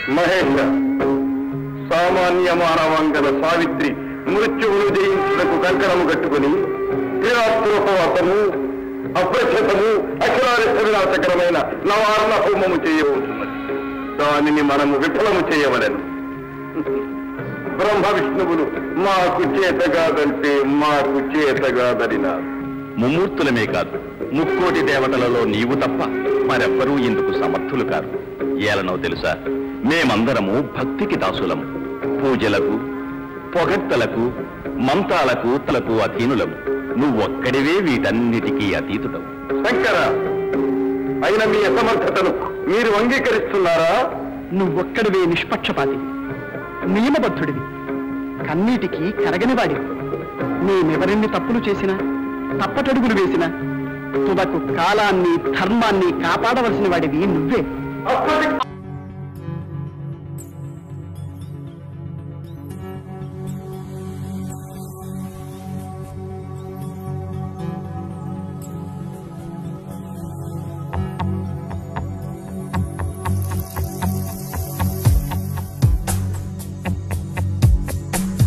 మహేష, సామాన్య మానవాంగల సావిత్రి మృత్యువును జయించుటకు కంకణము కట్టుకుని క్రియాత్మోపవాసము అప్రఖ్యతము అఖిలారిష్ట వినాశకరమైన నవారణ హోమము చేయబోతున్నది. దానిని మనము విఫలము చేయవలెను. బ్రహ్మ విష్ణువులు మాకు చేతగాదంటే మాకు చేతగాదరినారు. ముమ్మూర్తులమే కాదు, ముక్కోటి దేవతలలో నీవు తప్ప మరెవ్వరూ ఇందుకు సమర్థులు కాదు. ఏలనో తెలుసా, మేమందరము భక్తికి దాసులము. పూజలకు, పొగడ్తలకు, మంత్రాలకు తలకు అధీనులము. నువ్వొక్కడివే వీటన్నిటికీ అతీతుడవు. శంకర, అయిన మీ అసమర్థతను మీరు అంగీకరిస్తున్నారా? నువ్వొక్కడివే నిష్పక్షపాతి, నియమబద్ధుడివి, కన్నీటికి కరగనివాడివి. నేనెవరెన్ని తప్పులు చేసినా, తప్పటడుగులు వేసినా తుదకు కాలాన్ని ధర్మాన్ని కాపాడవలసిన వాడివి నువ్వే.